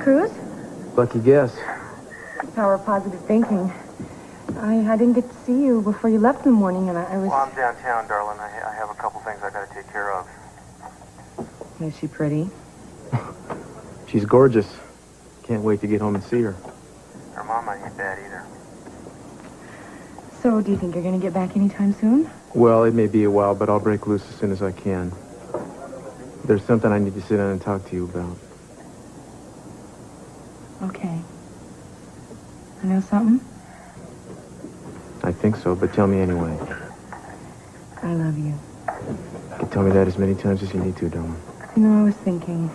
cruise? Lucky guess. Power of positive thinking. I didn't get to see you before you left in the morning, and I was... Well, I'm downtown, darling. I have a couple things I gotta take care of. Is she pretty? She's gorgeous. Can't wait to get home and see her. Her mom ain't bad either. So, do you think you're going to get back anytime soon? Well, it may be a while, but I'll break loose as soon as I can. There's something I need to sit down and talk to you about. Okay. I know something? I think so, but tell me anyway. I love you. You can tell me that as many times as you need to, darling. You know, I was thinking,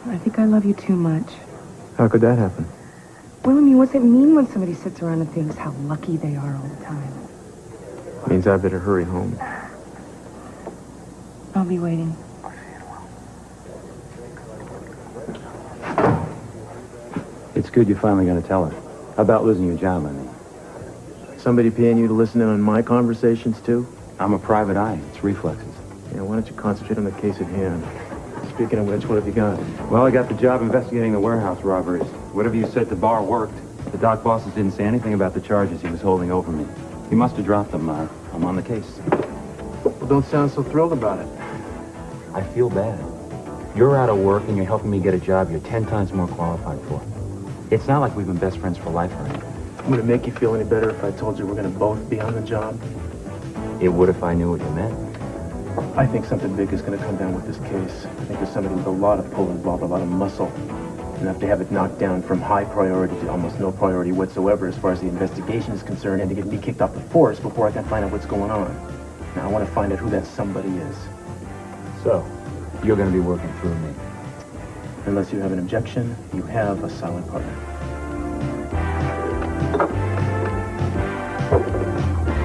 I think I love you too much. How could that happen? Well, I mean, what's it mean when somebody sits around and thinks how lucky they are all the time? Means I better hurry home. I'll be waiting. I'll see you in a while. It's good you're finally going to tell her. How about losing your job, I mean? Somebody paying you to listen in on my conversations, too? I'm a private eye. It's reflexes. Yeah, why don't you concentrate on the case at hand? Speaking of which, what have you got? Well, I got the job investigating the warehouse robberies. Whatever you said to Barr worked. The dock bosses didn't say anything about the charges he was holding over me. He must have dropped them. I'm on the case. Well, don't sound so thrilled about it. I feel bad. You're out of work and you're helping me get a job you're 10 times more qualified for. It's not like we've been best friends for life or anything. Would it make you feel any better if I told you we're going to both be on the job? It would if I knew what you meant. I think something big is going to come down with this case. I think there's somebody with a lot of pull involved, a lot of muscle. Enough to have it knocked down from high priority to almost no priority whatsoever as far as the investigation is concerned, and to get me kicked off the force before I can find out what's going on. Now, I want to find out who that somebody is. So, you're going to be working through me. Unless you have an objection, you have a solid partner.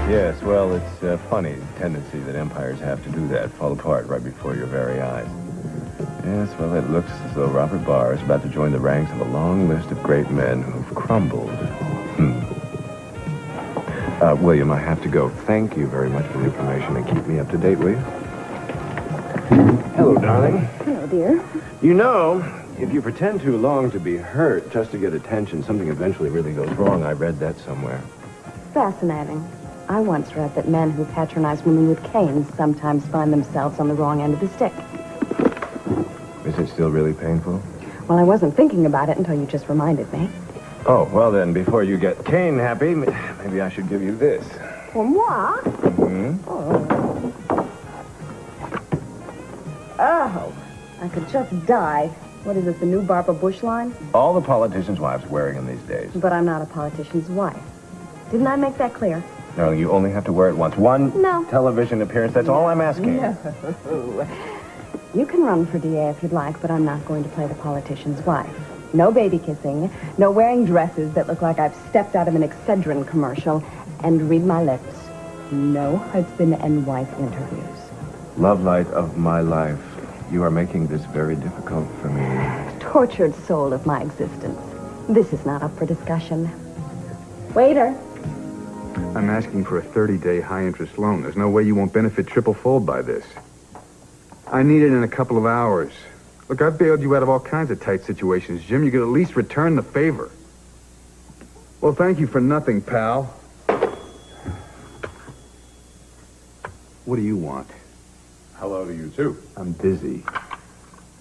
Yes, well, it's a funny tendency that empires have to do that, fall apart right before your very eyes. Yes, well, it looks as though Robert Barr is about to join the ranks of a long list of great men who've crumbled. William, I have to go. Thank you very much for the information, and keep me up to date, will you? Hello, darling. Hello, dear. You know, if you pretend too long to be hurt just to get attention, something eventually really goes wrong. I read that somewhere. Fascinating. I once read that men who patronize women with canes sometimes find themselves on the wrong end of the stick. Is it still really painful? Well, I wasn't thinking about it until you just reminded me. Oh, well then, before you get cane happy, maybe I should give you this. Pour moi? Mm-hmm. Oh, I could just die. What is it, the new Barbara Bush line? All the politicians' wives wearing them these days. But I'm not a politician's wife. Didn't I make that clear? Darling, you only have to wear it once. One television appearance, that's all I'm asking. No. You can run for DA if you'd like, but I'm not going to play the politician's wife. No baby kissing, no wearing dresses that look like I've stepped out of an Excedrin commercial, and read my lips, no husband and wife interviews. Love light of my life, you are making this very difficult for me. Tortured soul of my existence. This is not up for discussion. Waiter. I'm asking for a 30-day high-interest loan. There's no way you won't benefit triple-fold by this. I need it in a couple of hours. Look, I've bailed you out of all kinds of tight situations, Jim. You could at least return the favor. Well, thank you for nothing, pal. What do you want? Hello to you, too. I'm busy.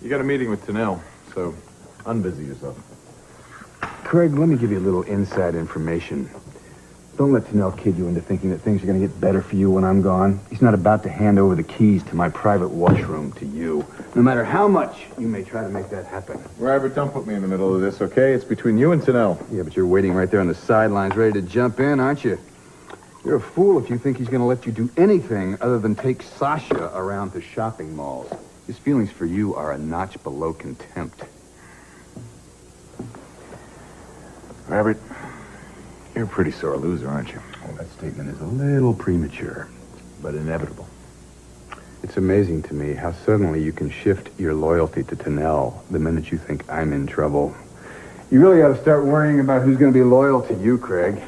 You got a meeting with Tennell, so unbusy yourself. Craig, let me give you a little inside information. Don't let Tennell kid you into thinking that things are going to get better for you when I'm gone. He's not about to hand over the keys to my private washroom to you, no matter how much you may try to make that happen. Robert, don't put me in the middle of this, okay? It's between you and Tennell. Yeah, but you're waiting right there on the sidelines, ready to jump in, aren't you? You're a fool if you think he's going to let you do anything other than take Sasha around to shopping malls. His feelings for you are a notch below contempt. Robert, you're a pretty sore loser, aren't you? Oh, that statement is a little premature, but inevitable. It's amazing to me how suddenly you can shift your loyalty to Tennell the minute you think I'm in trouble. You really ought to start worrying about who's going to be loyal to you, Craig.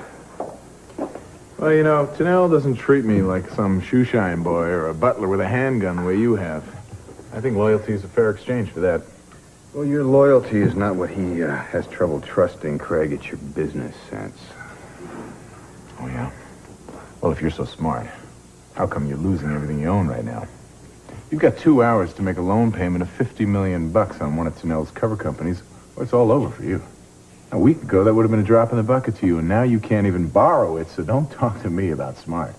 Well, you know, Tennell doesn't treat me like some shoeshine boy or a butler with a handgun the way you have. I think loyalty is a fair exchange for that. Well, your loyalty is not what he has trouble trusting, Craig. It's your business sense. Oh, yeah? Well, if you're so smart, how come you're losing everything you own right now? You've got 2 hours to make a loan payment of $50 million on one of Tunnell's cover companies, or it's all over for you. A week ago, that would have been a drop in the bucket to you, and now you can't even borrow it, so don't talk to me about smart.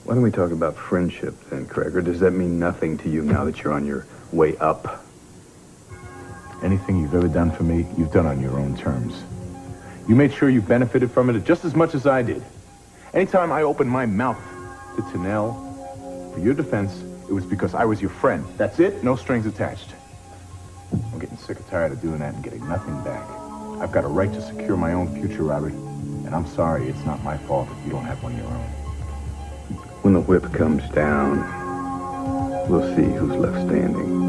Why don't we talk about friendship then, Craig? Or does that mean nothing to you now that you're on your way up? Anything you've ever done for me, you've done on your own terms. You made sure you benefited from it just as much as I did. Anytime I opened my mouth to Tunnell, for your defense, it was because I was your friend. That's it, no strings attached. I'm getting sick and tired of doing that and getting nothing back. I've got a right to secure my own future, Robert. And I'm sorry, it's not my fault if you don't have one of your own. When the whip comes down, we'll see who's left standing.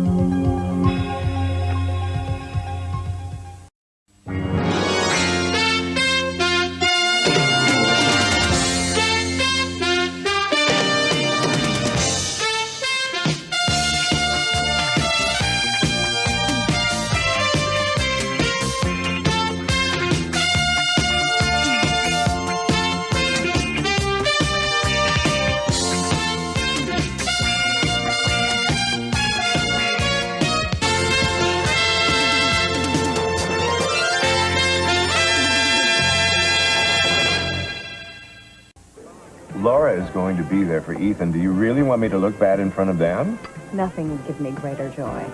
Laura is going to be there for Ethan. Do you really want me to look bad in front of Dan? Nothing would give me greater joy.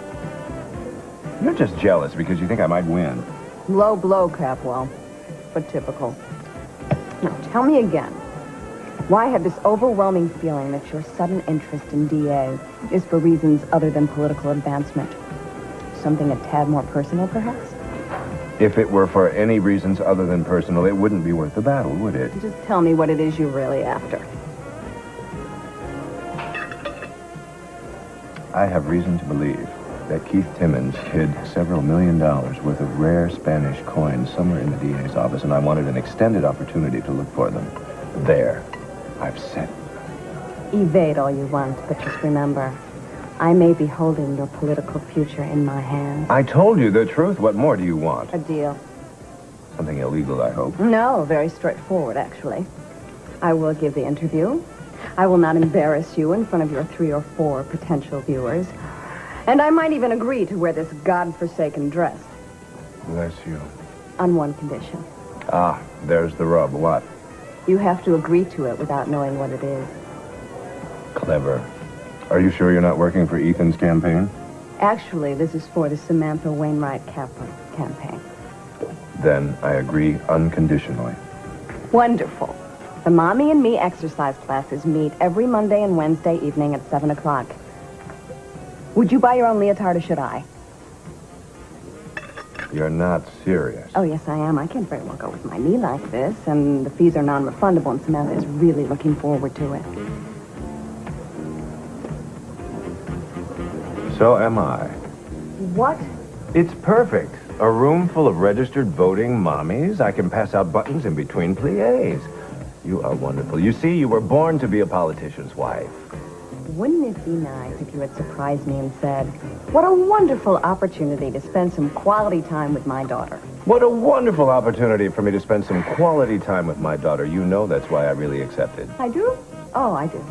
You're just jealous because you think I might win. Low blow, Capwell, but typical. Now, tell me again, why I have this overwhelming feeling that your sudden interest in DA is for reasons other than political advancement? Something a tad more personal, perhaps? If it were for any reasons other than personal, it wouldn't be worth the battle, would it? Just tell me what it is you're really after. I have reason to believe that Keith Timmons hid several $1 million worth of rare Spanish coins somewhere in the DA's office, and I wanted an extended opportunity to look for them. There. I've set. Evade all you want, but just remember, I may be holding your political future in my hands. I told you the truth. What more do you want? A deal. Something illegal, I hope. No, very straightforward, actually. I will give the interview. I will not embarrass you in front of your 3 or 4 potential viewers. And I might even agree to wear this godforsaken dress. Bless you. On one condition. Ah, there's the rub. What? You have to agree to it without knowing what it is. Clever. Are you sure you're not working for Ethan's campaign? Actually, this is for the Samantha Wainwright Kaplan campaign. Then I agree unconditionally. Wonderful. The Mommy and Me exercise classes meet every Monday and Wednesday evening at 7 o'clock. Would you buy your own leotard or should I? You're not serious. Oh, yes, I am. I can't very well go with my knee like this, and the fees are non-refundable, and Samantha is really looking forward to it. So am I. What? It's perfect. A room full of registered voting mommies. I can pass out buttons in between pliés. You are wonderful. You see, you were born to be a politician's wife. Wouldn't it be nice if you had surprised me and said, what a wonderful opportunity to spend some quality time with my daughter. What a wonderful opportunity for me to spend some quality time with my daughter. You know that's why I really accepted. I do? Oh, I do.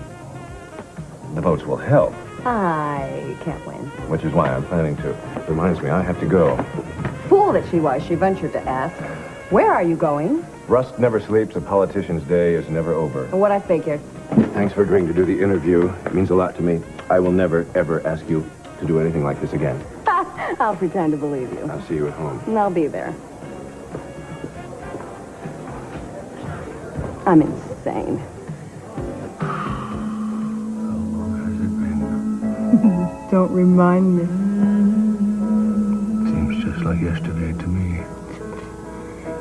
The votes will help. I can't win. Which is why I'm planning to. Reminds me, I have to go. Fool that she was, she ventured to ask. Where are you going? Rust never sleeps. A politician's day is never over. What I figured. Thanks for agreeing to do the interview. It means a lot to me. I will never, ever ask you to do anything like this again. I'll pretend to believe you. I'll see you at home. And I'll be there. I'm insane. Don't remind me. Seems just like yesterday to me.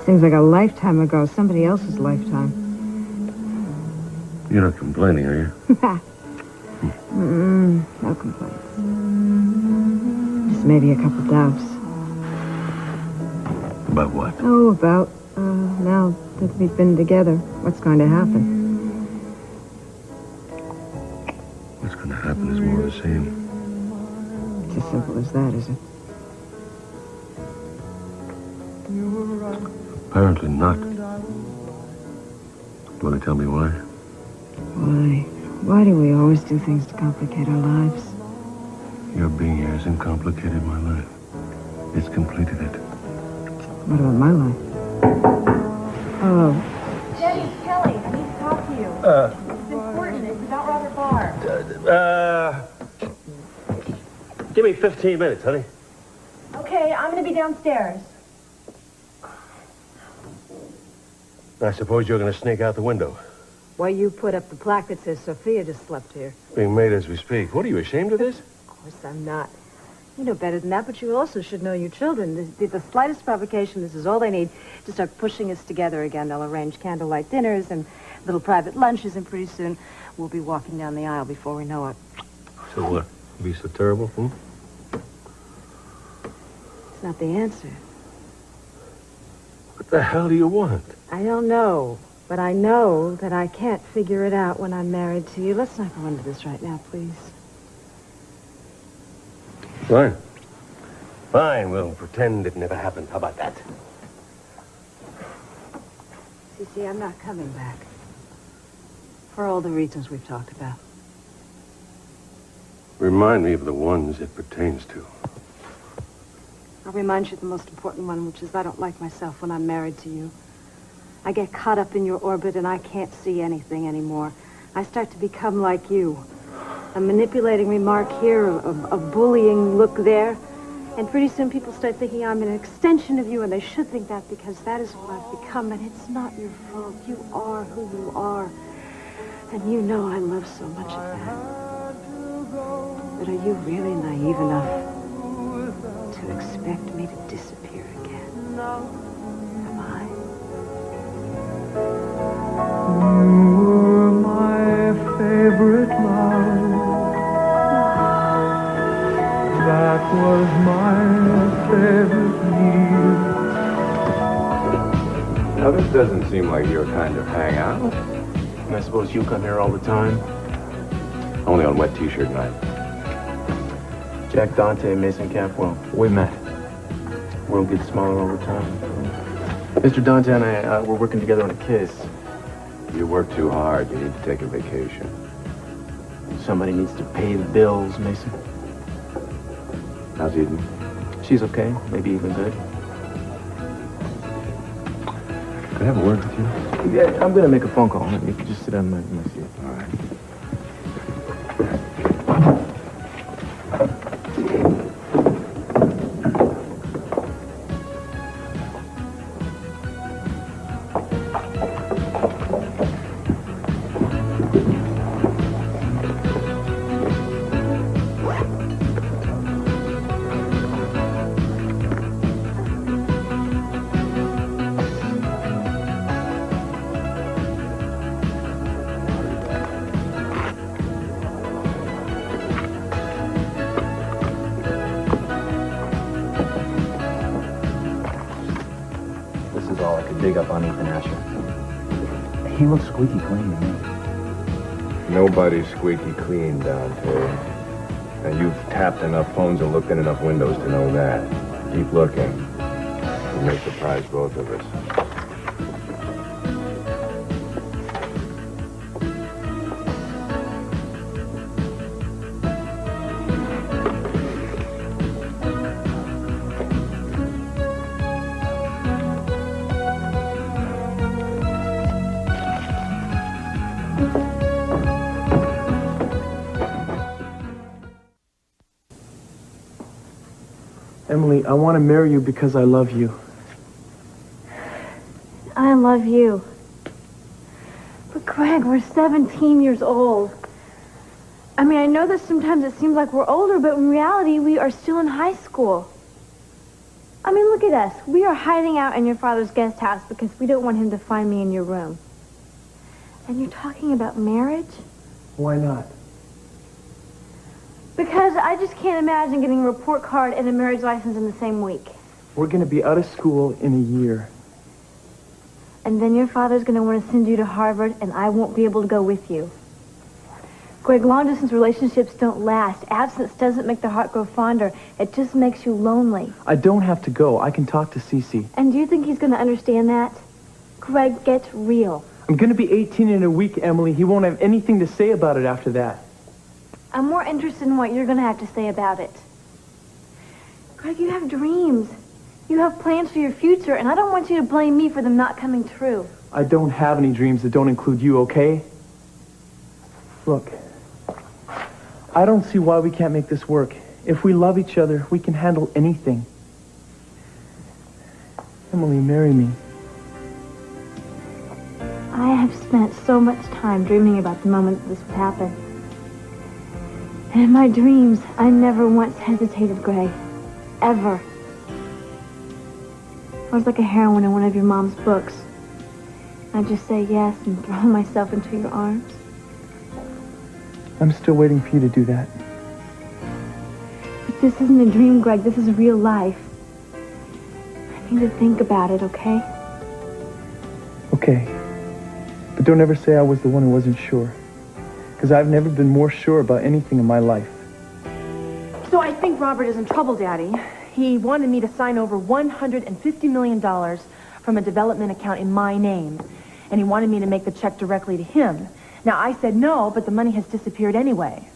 Seems like a lifetime ago, somebody else's lifetime. You're not complaining, are you? No complaints. Just maybe a couple doubts. About what? Oh, about, now that we've been together, what's going to happen? What's going to happen is more of the same. It's as simple as that, is it? Apparently not. Want to tell me why? Why? Why do we always do things to complicate our lives? Your being here hasn't complicated my life. It's completed it. What about my life? Oh. Jenny, it's Kelly. I need to talk to you. It's important. It's about Robert Barr. Give me 15 minutes, honey. Okay, I'm going to be downstairs. I suppose you're going to sneak out the window. Why, you put up the plaque that says Sophia just slept here. Being made as we speak. What, are you ashamed of this? Of course I'm not. You know better than that, but you also should know your children. The slightest provocation, this is all they need to start pushing us together again. They'll arrange candlelight dinners and little private lunches, and pretty soon we'll be walking down the aisle before we know it. So what? Be so terrible, hmm? It's not the answer. What the hell do you want? I don't know, but I know that I can't figure it out when I'm married to you. Let's not go into this right now, please. Fine. Fine, we'll pretend it never happened. How about that? See, I'm not coming back. For all the reasons we've talked about. Remind me of the ones it pertains to. I'll remind you of the most important one, which is I don't like myself when I'm married to you. I get caught up in your orbit and I can't see anything anymore. I start to become like you. A manipulating remark here, a bullying look there. And pretty soon people start thinking I'm an extension of you, and they should think that because that is what I've become, and it's not your fault. You are who you are. And you know I love so much of that. But are you really naive enough to expect me to disappear again? Am I? You were my favorite love. That was my favorite year. Now, this doesn't seem like your kind of hangout. And I suppose you come here all the time? Only on wet t-shirt night. Jack Dante and Mason Capwell. We met. World gets smaller all the time. Mr. Dante and I, we're working together on a case. You work too hard. You need to take a vacation. Somebody needs to pay the bills, Mason. How's Eden? She's okay. Maybe even good. Can I have a word with you? Yeah, I'm gonna make a phone call. You can just sit on my seat. All right. Dig up on Ethan Asher. He looks squeaky clean to me. Nobody's squeaky clean, Dante. And you've tapped enough phones and looked in enough windows to know that. Keep looking. We may surprise both of us. Emily, I want to marry you because I love you. I love you. But Greg, we're 17 years old. I mean, I know that sometimes it seems like we're older, but in reality, we are still in high school. I mean, look at us. We are hiding out in your father's guest house because we don't want him to find me in your room. And you're talking about marriage? Why not? Because I just can't imagine getting a report card and a marriage license in the same week. We're going to be out of school in a year. And then your father's going to want to send you to Harvard, and I won't be able to go with you. Greg, long-distance relationships don't last. Absence doesn't make the heart grow fonder. It just makes you lonely. I don't have to go. I can talk to Cece. And do you think he's going to understand that? Greg, get real. I'm going to be 18 in a week, Emily. He won't have anything to say about it after that. I'm more interested in what you're going to have to say about it. Greg, you have dreams. You have plans for your future, and I don't want you to blame me for them not coming true. I don't have any dreams that don't include you, okay? Look, I don't see why we can't make this work. If we love each other, we can handle anything. Emily, marry me. I have spent so much time dreaming about the moment that this would happen. And in my dreams, I never once hesitated, Greg. Ever. I was like a heroine in one of your mom's books. I'd just say yes and throw myself into your arms. I'm still waiting for you to do that. But this isn't a dream, Greg. This is real life. I need to think about it, okay? Okay. But don't ever say I was the one who wasn't sure. Because I've never been more sure about anything in my life. So I think Robert is in trouble, Daddy. He wanted me to sign over $150 million from a development account in my name. And he wanted me to make the check directly to him. Now, I said no, but the money has disappeared anyway.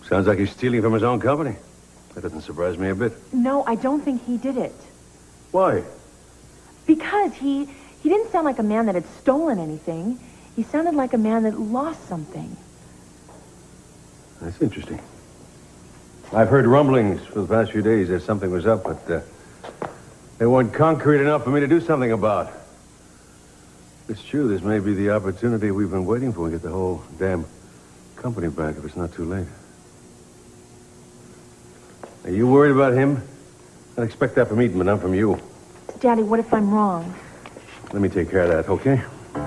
Sounds like he's stealing from his own company. That doesn't surprise me a bit. No, I don't think he did it. Why? Because he didn't sound like a man that had stolen anything. He sounded like a man that lost something. That's interesting. I've heard rumblings for the past few days that something was up, but they weren't concrete enough for me to do something about. It's true, this may be the opportunity we've been waiting for to get the whole damn company back if it's not too late. Are you worried about him? I'd expect that from Eaton, but not from you. Daddy, what if I'm wrong? Let me take care of that, okay?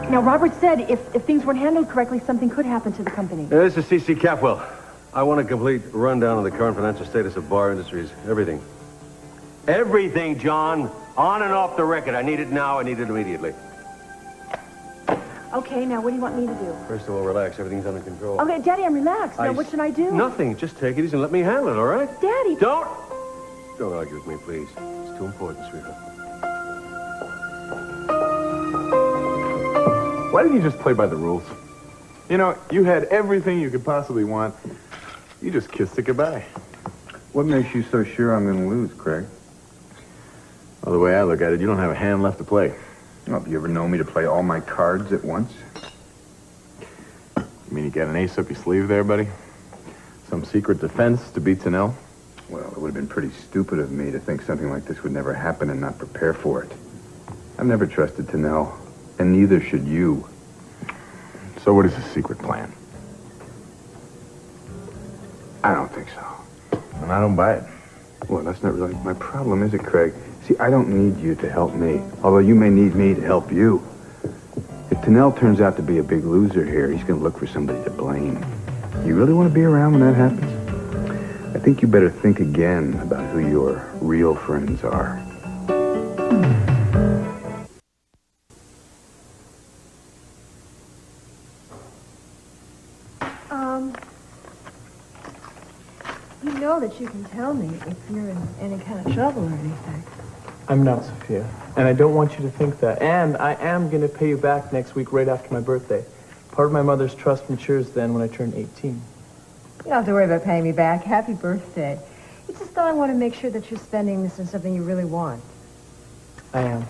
Now, Robert said if things weren't handled correctly, something could happen to the company. This is C.C. Capwell. I want a complete rundown of the current financial status of Bar Industries. Everything. Everything, John. On and off the record. I need it now. I need it immediately. Okay, now what do you want me to do? First of all, relax. Everything's under control. Okay, Daddy, I'm relaxed. Now, what should I do? Nothing. Just take it easy and let me handle it, all right? Daddy! Don't argue with me, please. It's too important, sweetheart. Why didn't you just play by the rules? You know, you had everything you could possibly want. You just kissed it goodbye. What makes you so sure I'm going to lose, Craig? Well, the way I look at it, you don't have a hand left to play. Well, have you ever known me to play all my cards at once? You mean you got an ace up your sleeve there, buddy? Some secret defense to beat Tanell? Well, it would have been pretty stupid of me to think something like this would never happen and not prepare for it. I've never trusted Tanell, and neither should you. So what is the secret plan? I don't think so. And I don't buy it. Well, that's not really my problem, is it, Craig? See, I don't need you to help me, although you may need me to help you. If Tanell turns out to be a big loser here, he's going to look for somebody to blame. You really want to be around when that happens? I think you better think again about who your real friends are. You know that you can tell me if you're in any kind of trouble or anything. I'm not, Sophia. And I don't want you to think that. And I am going to pay you back next week right after my birthday. Part of my mother's trust matures then when I turn 18. You don't have to worry about paying me back. Happy birthday. It's just that I want to make sure that you're spending this on something you really want. I am.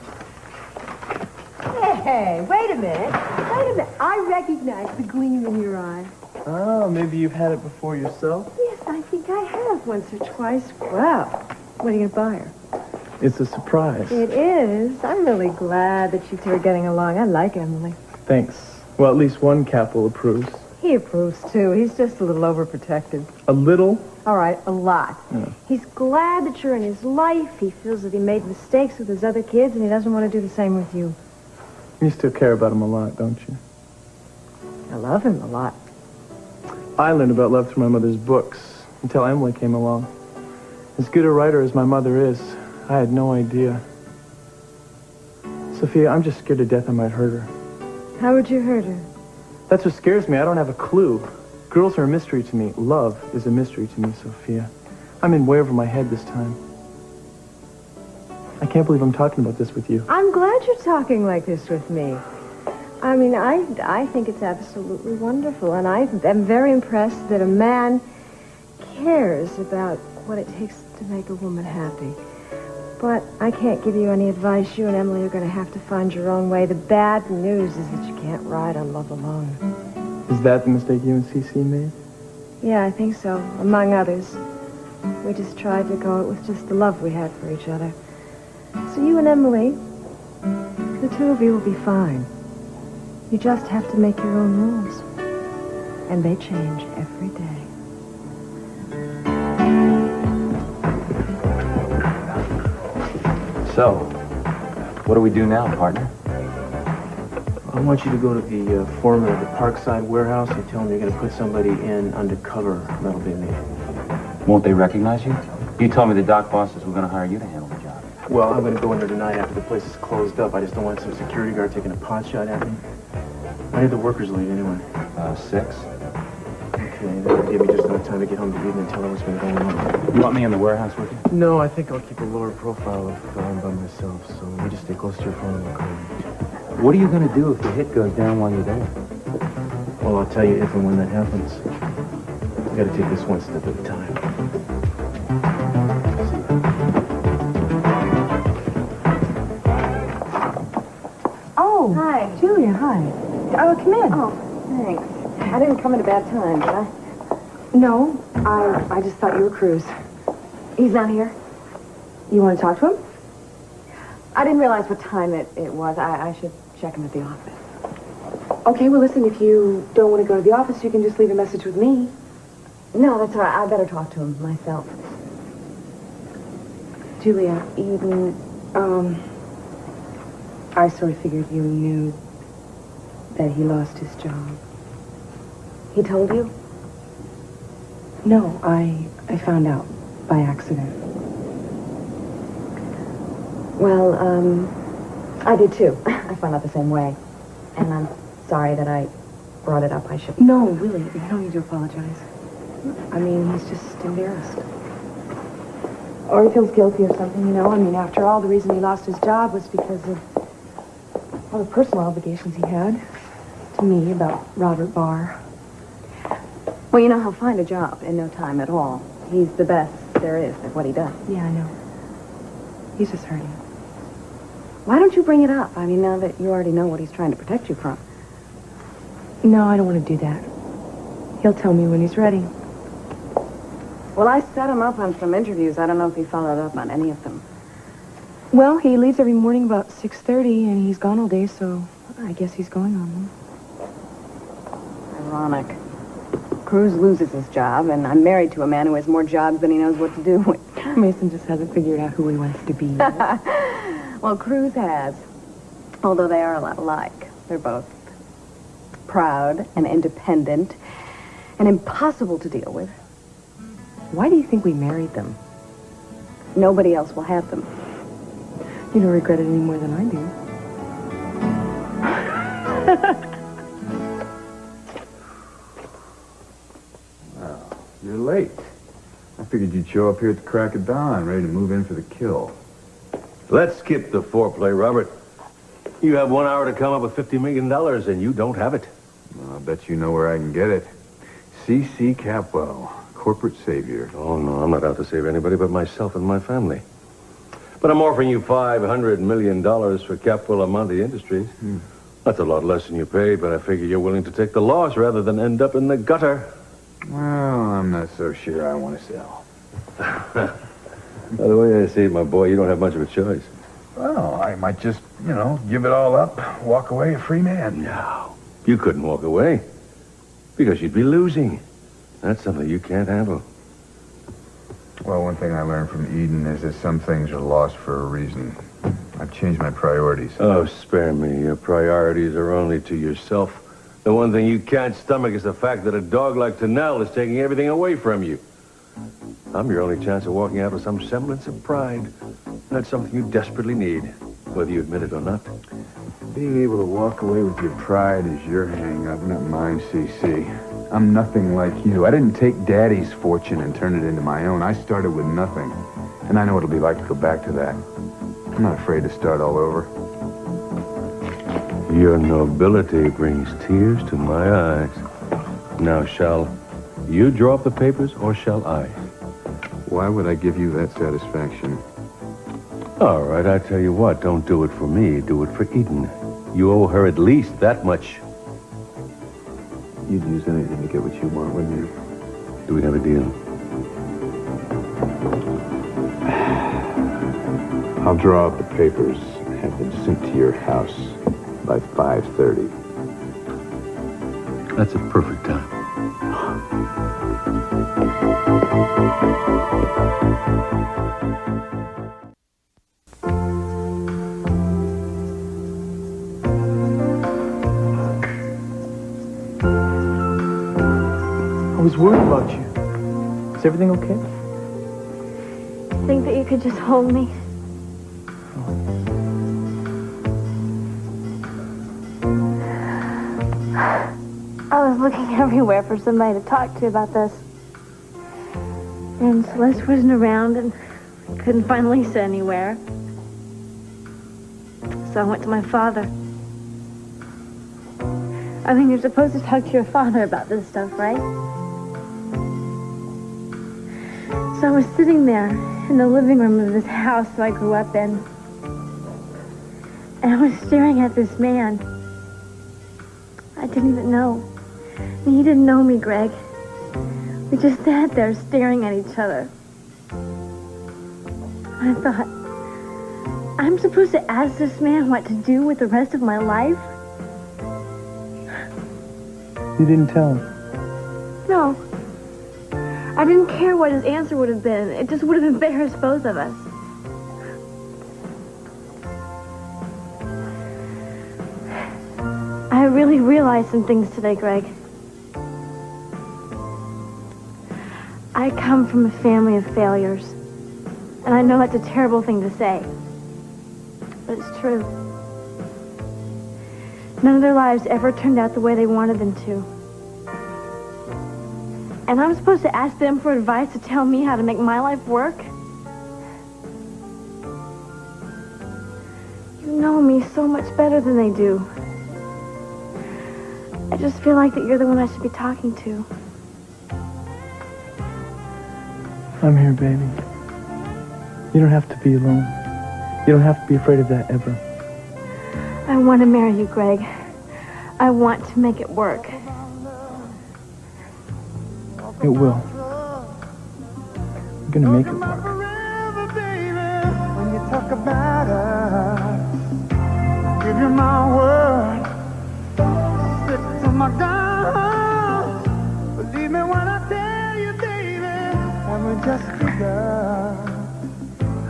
Hey, wait a minute. Wait a minute. I recognize the gleam in your eye. Oh, maybe you've had it before yourself? Yes, I think I have once or twice. Well, what are you going to buy her? It's a surprise. It is. I'm really glad that you two are getting along. I like Emily. Thanks. Well, at least one Capwell approves. He approves, too. He's just a little overprotective. A little? All right, a lot. Yeah. He's glad that you're in his life. He feels that he made mistakes with his other kids, and he doesn't want to do the same with you. You still care about him a lot, don't you? I love him a lot. I learned about love through my mother's books until Emily came along. As good a writer as my mother is, I had no idea. Sophia, I'm just scared to death I might hurt her. How would you hurt her? That's what scares me. I don't have a clue. Girls are a mystery to me. Love is a mystery to me, Sophia. I'm in way over my head this time. I can't believe I'm talking about this with you. I'm glad you're talking like this with me. I mean, I think it's absolutely wonderful, and I am very impressed that a man cares about what it takes to make a woman happy. But I can't give you any advice. You and Emily are going to have to find your own way. The bad news is that you can't ride on love alone. Is that the mistake you and Cece made? Yeah, I think so, among others. We just tried to go with just the love we had for each other. So you and Emily, the two of you will be fine. You just have to make your own rules. And they change every day. So, what do we do now, partner? I want you to go to the foreman of the Parkside warehouse and tell him you're going to put somebody in undercover. That'll be me. Won't they recognize you? You told me the dock bosses were going to hire you to handle the job. Well, I'm going to go in there tonight after the place is closed up. I just don't want some security guard taking a pot shot at me. When did the workers leave, anyway? 6. Okay, that'll give me just enough time to get home to Eden and tell her what's been going on. You want me in the warehouse with you? No, I think I'll keep a lower profile if I'm by myself, so you just stay close to your phone and we'll call you. What are you going to do if the hit goes down while you're there? Well, I'll tell you if and when that happens. We got to take this one step at a time. Oh, hi. Julia, hi. Oh, come in. Oh, thanks. I didn't come at a bad time, did I? No, I just thought you were Cruz. He's not here? You want to talk to him? I didn't realize what time it was. I should check him at the office. Okay, well, listen, if you don't want to go to the office, you can just leave a message with me. No, that's all right. I better talk to him myself. Julia, Eden, I sort of figured you knew that he lost his job. He told you? No, I found out by accident. Well, I did too. I found out the same way. And I'm sorry that I brought it up. I should... No, really, you don't need to apologize. I mean, he's just embarrassed. Or he feels guilty or something, you know? I mean, after all, the reason he lost his job was because of all the personal obligations he had to me about Robert Barr. Well, you know, he'll find a job in no time at all. He's the best there is at what he does. Yeah, I know. He's just hurting. Why don't you bring it up? I mean, now that you already know what he's trying to protect you from. No, I don't want to do that. He'll tell me when he's ready. Well, I set him up on some interviews. I don't know if he followed up on any of them. Well, he leaves every morning about 6:30, and he's gone all day, so I guess he's going on them. Ironic. Cruz loses his job, and I'm married to a man who has more jobs than he knows what to do with. Mason just hasn't figured out who he wants to be. Well, Cruz has. Although they are a lot alike. They're both proud and independent and impossible to deal with. Why do you think we married them? Nobody else will have them. You don't regret it any more than I do. Well, you're late. I figured you'd show up here at the crack of dawn, ready to move in for the kill. Let's skip the foreplay, Robert. You have 1 hour to come up with $50 million, and you don't have it. Well, I'll bet you know where I can get it. C.C. Capwell, corporate savior. Oh, no, I'm not out to save anybody but myself and my family. But I'm offering you $500 million for Capwell Amante Industries. That's a lot less than you paid, but I figure you're willing to take the loss rather than end up in the gutter. Well, I'm not so sure I want to sell. By the way I see it, my boy, you don't have much of a choice. Well, I might just, give it all up, walk away a free man. No, you couldn't walk away because you'd be losing. That's something you can't handle. Well, one thing I learned from Eden is that some things are lost for a reason. I've changed my priorities. Oh, spare me. Your priorities are only to yourself. The one thing you can't stomach is the fact that a dog like Tanel is taking everything away from you. I'm your only chance of walking out with some semblance of pride. That's something you desperately need, whether you admit it or not. Being able to walk away with your pride is your hang-up, not mine, C.C. I'm nothing like you. I didn't take Daddy's fortune and turn it into my own. I started with nothing. And I know what it'll be like to go back to that. I'm not afraid to start all over. Your nobility brings tears to my eyes. Now, shall you draw up the papers, or shall I? Why would I give you that satisfaction? All right, I tell you what, don't do it for me, do it for Eden. You owe her at least that much. You'd use anything to get what you want, wouldn't you? Do we have a deal? I'll draw up the papers and have them sent to your house by 5:30. That's a perfect time. I was worried about you. Is everything okay? Think that you could just hold me? I was looking everywhere for somebody to talk to about this. And Celeste wasn't around and couldn't find Lisa anywhere. So I went to my father. I mean, you're supposed to talk to your father about this stuff, right? So I was sitting there in the living room of this house that I grew up in. And I was staring at this man. I didn't even know. And he didn't know me, Greg. We just sat there staring at each other. I thought, I'm supposed to ask this man what to do with the rest of my life? You didn't tell him. No. I didn't care what his answer would have been. It just would have embarrassed both of us. I really realized some things today, Greg. I come from a family of failures. And I know that's a terrible thing to say. But it's true. None of their lives ever turned out the way they wanted them to. And I'm supposed to ask them for advice to tell me how to make my life work? You know me so much better than they do. I just feel like that you're the one I should be talking to. I'm here, baby. You don't have to be alone. You don't have to be afraid of that ever. I want to marry you, Greg. I want to make it work. It will. I'm gonna make it work. When you talk about us, give you my word. Stick to my guns. Believe me when I tell you, baby, and we just begun.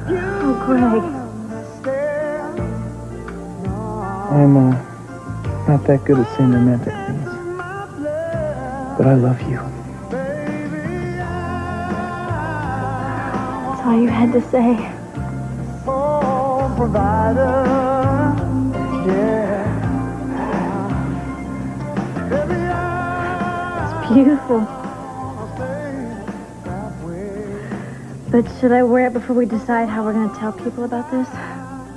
Oh, Greg. I'm not that good at saying romantic things, but I love you. That's all you had to say. Oh, provider, yeah. It's beautiful. But should I wear it before we decide how we're going to tell people about this?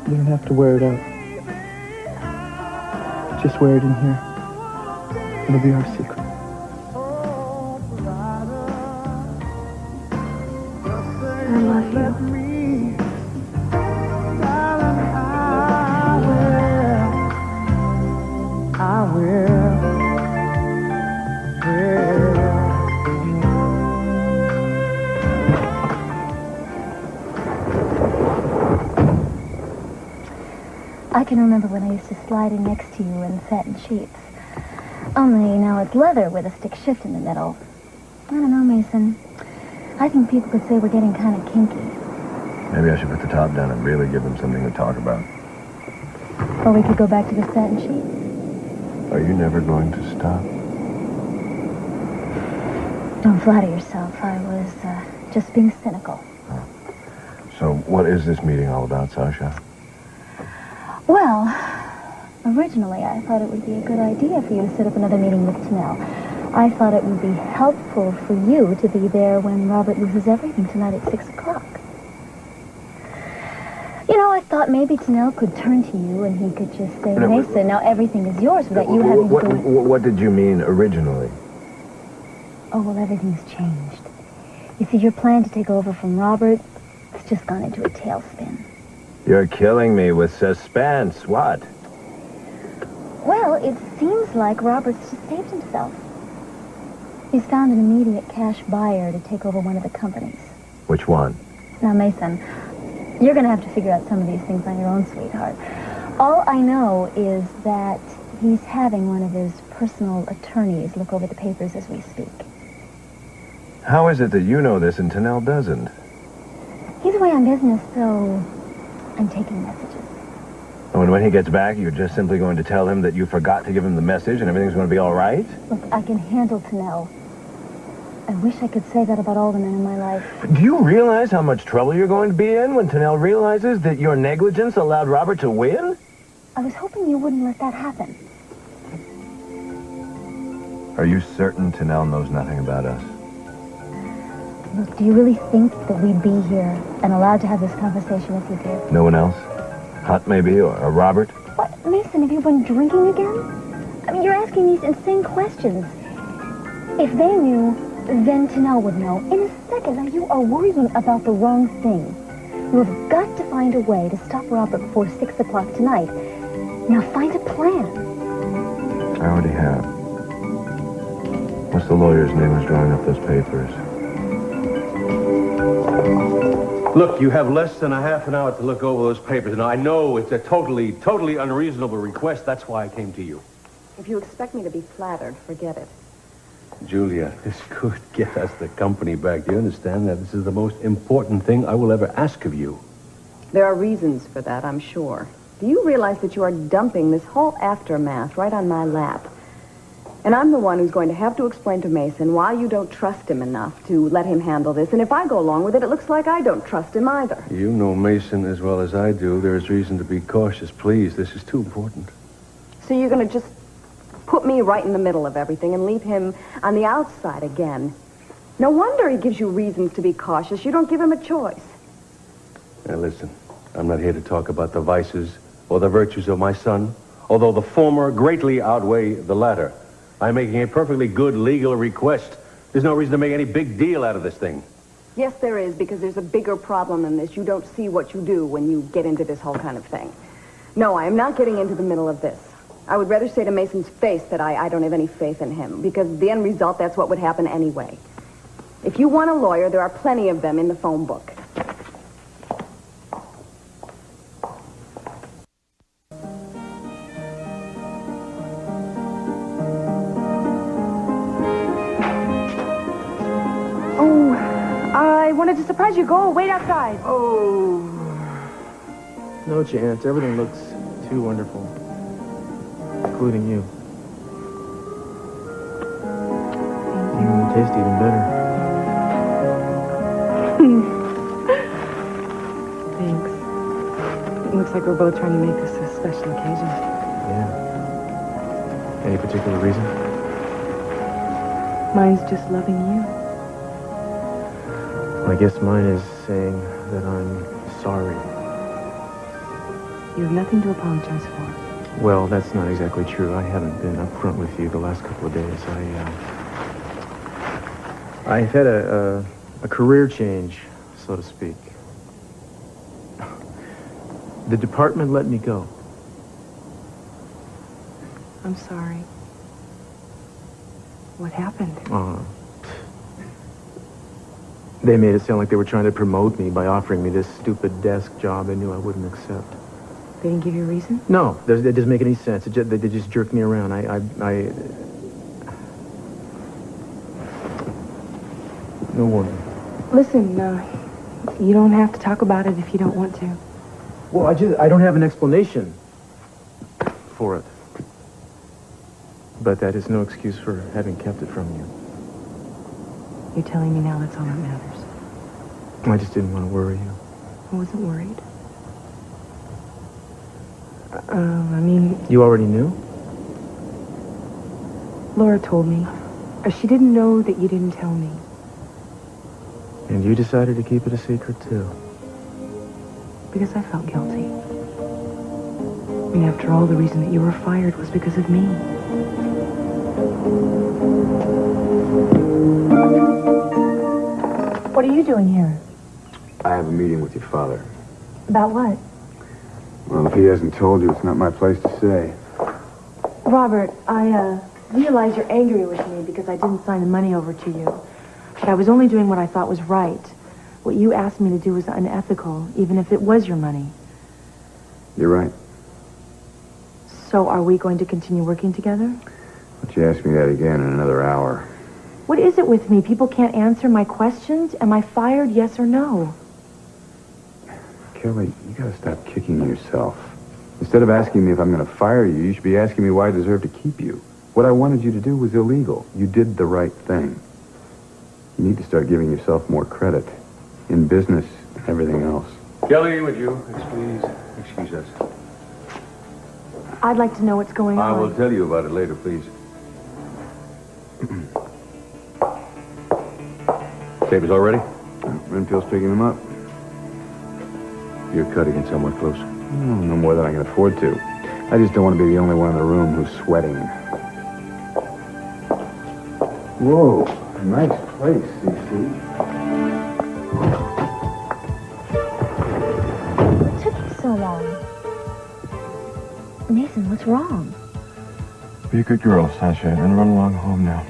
You don't have to wear it out. Just wear it in here. It'll be our secret. I love you. I will. I can remember when I used to slide in next to you in satin sheets. Only now it's leather with a stick shift in the middle. I don't know, Mason. I think people could say we're getting kind of kinky. Maybe I should put the top down and really give them something to talk about. Or we could go back to the satin sheet. Are you never going to stop? Don't flatter yourself. I was just being cynical. So what is this meeting all about, Sasha? Well, originally I thought it would be a good idea for you to set up another meeting with Tanel. I thought it would be helpful for you to be there when Robert loses everything tonight at 6 o'clock. You know, I thought maybe Tanel could turn to you and he could just say, Mason, now everything is yours without you having to go... What did you mean originally? Oh, well, everything's changed. You see, your plan to take over from Robert, it's just gone into a tailspin. You're killing me with suspense. What? Well, it seems like Robert's just saved himself. He's found an immediate cash buyer to take over one of the companies. Which one? Now, Mason, you're going to have to figure out some of these things on your own, sweetheart. All I know is that he's having one of his personal attorneys look over the papers as we speak. How is it that you know this and Tanel doesn't? He's away on business, so I'm taking messages. Oh, and when he gets back, you're just simply going to tell him that you forgot to give him the message and everything's going to be all right? Look, I can handle Tanel. I wish I could say that about all the men in my life. Do you realize how much trouble you're going to be in when Tanel realizes that your negligence allowed Robert to win? I was hoping you wouldn't let that happen. Are you certain Tanel knows nothing about us? Look, do you really think that we'd be here and allowed to have this conversation if you did? No one else? Hunt, maybe, or Robert? What, Mason, have you been drinking again? I mean, you're asking these insane questions. If they knew, then Tanel would know. In a second, now you are worrying about the wrong thing. You have got to find a way to stop Robert before 6 o'clock tonight. Now find a plan. I already have. What's the lawyer's name who's drawing up those papers? Look, you have less than a half an hour to look over those papers. And I know it's a totally unreasonable request. That's why I came to you. If you expect me to be flattered, forget it. Julia, this could get us the company back. Do you understand that this is the most important thing I will ever ask of you? There are reasons for that, I'm sure. Do you realize that you are dumping this whole aftermath right on my lap? And I'm the one who's going to have to explain to Mason why you don't trust him enough to let him handle this. And if I go along with it, it looks like I don't trust him either. You know Mason as well as I do. There is reason to be cautious. Please, this is too important. So you're going to just put me right in the middle of everything and leave him on the outside again. No wonder he gives you reasons to be cautious. You don't give him a choice. Now listen, I'm not here to talk about the vices or the virtues of my son, although the former greatly outweigh the latter. I'm making a perfectly good legal request. There's no reason to make any big deal out of this thing. Yes, there is, because there's a bigger problem than this. You don't see what you do when you get into this whole kind of thing. No, I am not getting into the middle of this. I would rather say to Mason's face that I don't have any faith in him, because the end result, that's what would happen anyway. If you want a lawyer, there are plenty of them in the phone book. Oh, I wanted to surprise you. Go, wait outside. Oh. No chance. Everything looks too wonderful. Including you. You taste even better. Thanks. It looks like we're both trying to make this a special occasion. Yeah. Any particular reason? Mine's just loving you. I guess mine is saying that I'm sorry. You have nothing to apologize for. Well, that's not exactly true. I haven't been upfront with you the last couple of days. I've had a career change, so to speak. The department let me go. I'm sorry. What happened? They made it sound like they were trying to promote me by offering me this stupid desk job they knew I wouldn't accept. They didn't give you a reason? No, that doesn't make any sense. They just jerked me around. No wonder. Listen, you don't have to talk about it if you don't want to. Well, I don't have an explanation for it. But that is no excuse for having kept it from you. You're telling me now that's all that matters. I just didn't want to worry you. I wasn't worried. I mean... You already knew? Laura told me. She didn't know that you didn't tell me. And you decided to keep it a secret, too? Because I felt guilty. And after all, the reason that you were fired was because of me. What are you doing here? I have a meeting with your father. About what? Well, if he hasn't told you, it's not my place to say. Robert, I realize you're angry with me because I didn't sign the money over to you. But I was only doing what I thought was right. What you asked me to do was unethical, even if it was your money. You're right. So are we going to continue working together? But you ask me that again in another hour. What is it with me? People can't answer my questions? Am I fired, yes or no? Kelly, you gotta stop kicking yourself. Instead of asking me if I'm gonna fire you, you should be asking me why I deserve to keep you. What I wanted you to do was illegal. You did the right thing. You need to start giving yourself more credit. In business and everything else. Kelly, would you please excuse us? I'd like to know what's going on. I will tell you about it later, please. Papers all ready? Renfield's picking them up. You're cutting it somewhat close. No more than I can afford to. I just don't want to be the only one in the room who's sweating. Whoa, nice place, CC. What took you so long? Mason, what's wrong? Be a good girl, Sasha, and run along home now.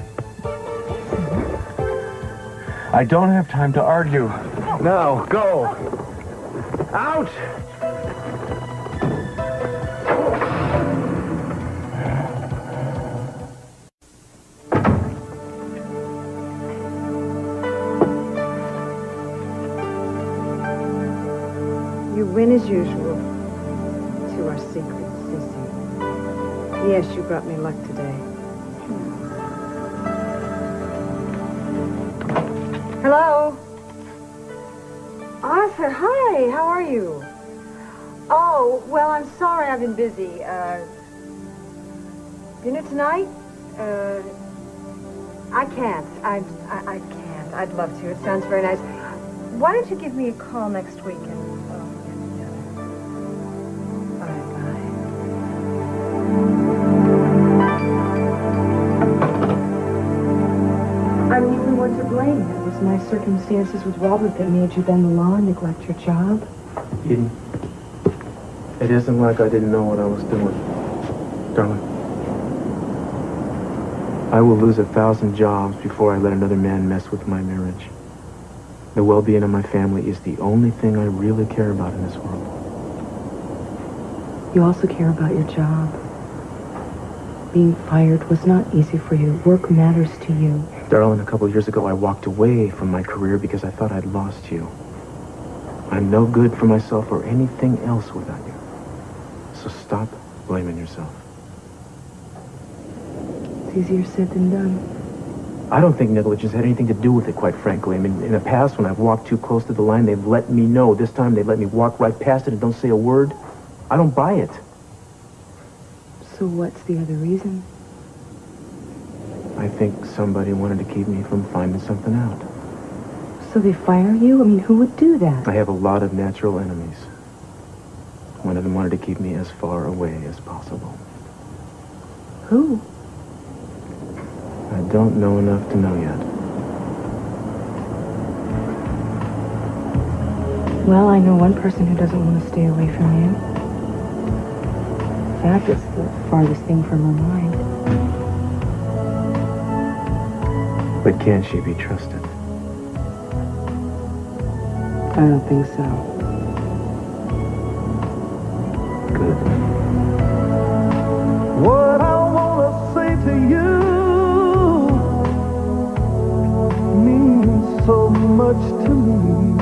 I don't have time to argue. Now, go. Out! You win as usual. To our secret, Sissy. Yes, you brought me luck today. Hello? Arthur, hi. How are you? Oh, well, I'm sorry I've been busy. Dinner tonight? I can't. I can't. I'd love to. It sounds very nice. Why don't you give me a call next week and I'm the only one to blame. It was my circumstances with Robert that made you bend the law and neglect your job. Eden, it isn't like I didn't know what I was doing. Darling, I will lose 1,000 jobs before I let another man mess with my marriage. The well-being of my family is the only thing I really care about in this world. You also care about your job. Being fired was not easy for you. Work matters to you. Darling, a couple of years ago, I walked away from my career because I thought I'd lost you. I'm no good for myself or anything else without you. So stop blaming yourself. It's easier said than done. I don't think negligence had anything to do with it, quite frankly. I mean, in the past, when I've walked too close to the line, they've let me know. This time, they let me walk right past it and don't say a word. I don't buy it. So what's the other reason? I think somebody wanted to keep me from finding something out. So they fire you? I mean, who would do that? I have a lot of natural enemies. One of them wanted to keep me as far away as possible. Who? I don't know enough to know yet. Well, I know one person who doesn't want to stay away from you. In fact, it's the farthest thing from her mind. But can she be trusted? I don't think so. Good. What I want to say to you means so much to me.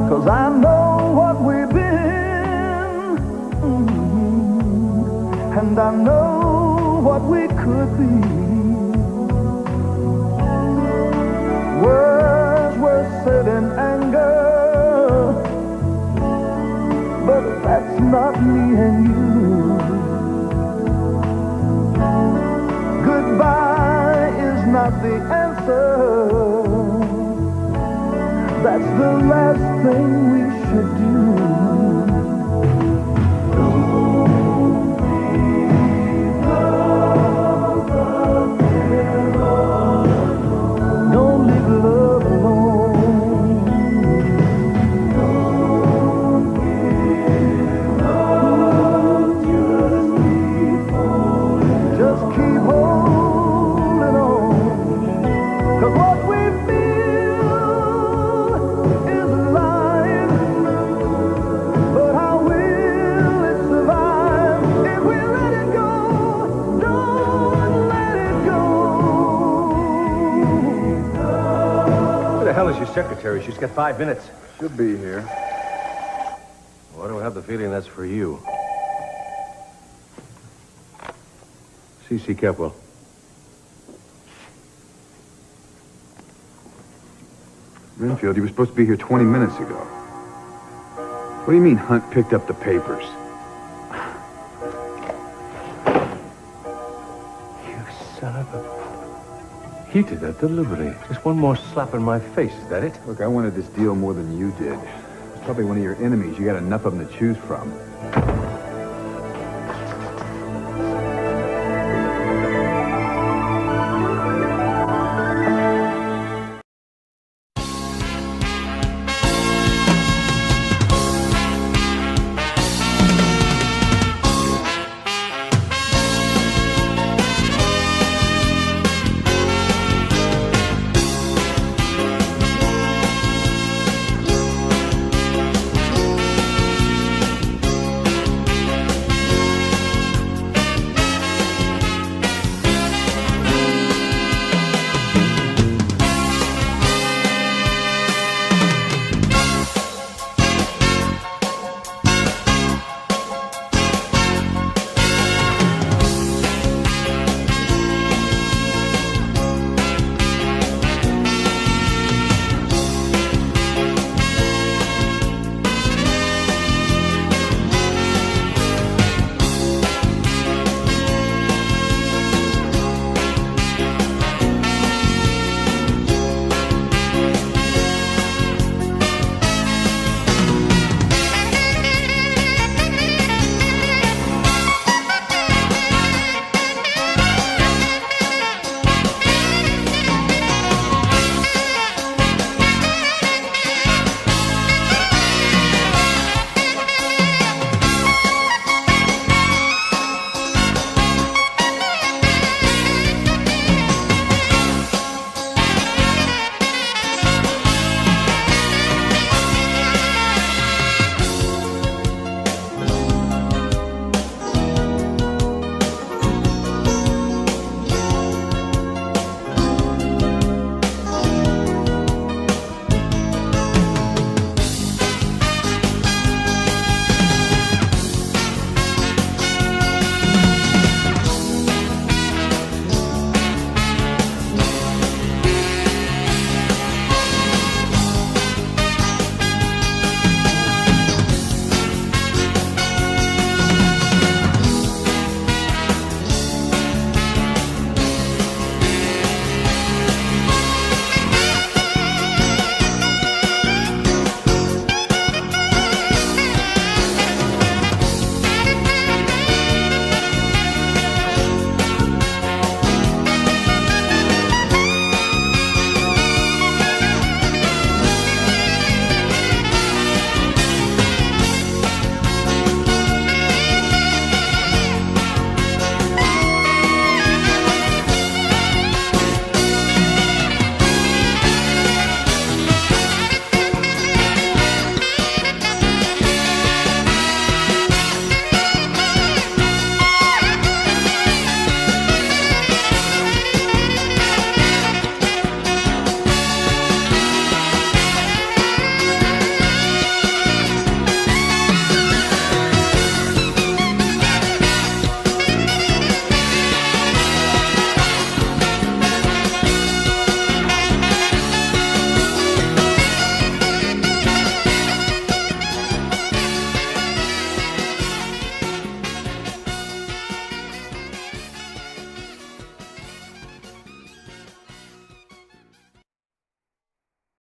'Cause I know what we've been, and I know what we could be. Words were said in anger, but that's not me and you. not the answer. That's the last thing we should do. Don't leave love alone. Just keep holding on. 'Cause what we feel is alive. But how will it survive if we let it go? Don't let it go. Where the hell is your secretary? She's got 5 minutes. Should be here. Why do I have the feeling that's for you? C.C. Capwell. Renfield, you were supposed to be here 20 minutes ago. What do you mean Hunt picked up the papers? You son of a... He did that deliberately. Just one more slap in my face, is that it? Look, I wanted this deal more than you did. It's probably one of your enemies. You got enough of them to choose from.